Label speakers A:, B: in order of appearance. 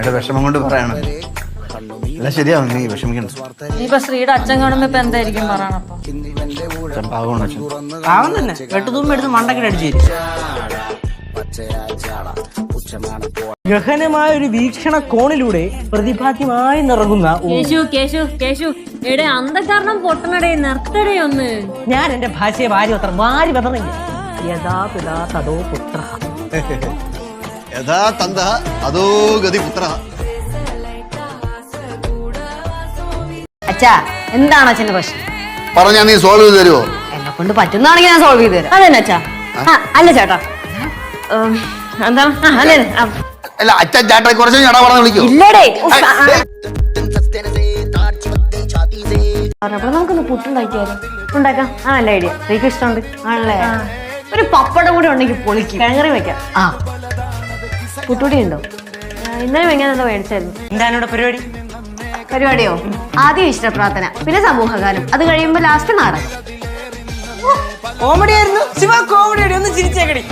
A: എന്റെ വിഷമം കൊണ്ട് പറയാണ്. എല്ലാം ശരിയാവും, നീ വിഷമിക്കണ്ട.
B: ഇനിയിപ്പൊ ശ്രീയുടെ അച്ഛൻ കാണുമ്പോ ഇപ്പൊ എന്തായിരിക്കും പറയണപ്പോ?
A: പാവമാണ് അച്ഛൻ.
C: പാവം തന്നെ, വെട്ടുതൂമ്പ് എടുത്ത് മണ്ടക്കിൽ അടിച്ചു. ഗഹനമായ ഒരു വീക്ഷണ കോണിലൂടെ പ്രതിപാദ്യമായി നിറങ്ങുന്ന
B: അന്ധകാരണം പൊട്ടണടേ നിർത്തടേ ഒന്ന്.
C: ഞാൻ എന്റെ ഭാഷയെ വാരി പതറില്ല. യഥാ പിതാ തതോ പുത്ര
A: യഥാ തന്ത അതോ ഗതി പുത്ര.
D: അച്ഛാ, എന്താണ് അച്ഛന്റെ പ്രശ്നം?
A: പറഞ്ഞാ നീ സോൾവ് ചെയ്ത് തരുമോ?
D: എന്നെ കൊണ്ട് പറ്റുന്നതാണെങ്കിൽ ഞാൻ സോൾവ് ചെയ്ത് തരാം. അതെന്നെ അച്ഛാ? അല്ല ചേട്ടാ, എന്താണ്?
A: അല്ല അച്ഛൻ ചേട്ടൻ കുറച്ച് ഞടാ പറഞ്ഞ് വിളിക്കൂ.
D: ഇല്ലടേ, നമുക്കൊന്ന് പുട്ടുണ്ടാക്കിയാലോ? ഉണ്ടാക്കാം. ആ, നല്ല ഐഡിയ. എനിക്ക് ഇഷ്ടമുണ്ട്. ആണല്ലേ? ഒരു പപ്പടം കൂടി ഉണ്ടെങ്കിൽ പൊളിക്കും. കിഴങ്ങറി വെക്കാം. ആ, പുട്ടുകൂടി ഉണ്ടോ? ഇന്നലെ വെക്കാൻ എന്താ മേടിച്ചായിരുന്നു?
C: എന്താണ് ഇവിടെ പരിപാടി?
D: പരിപാടിയോ? ആദ്യം ഇഷ്ടപ്രാർത്ഥന, പിന്നെ സമൂഹഗാനം, അത് കഴിയുമ്പോ ലാസ്റ്റ് നാടകം.
C: കോമഡി ആയിരുന്നു ശിവ, കോമഡി. ഒന്ന് ചിരിച്ചേക്കടി.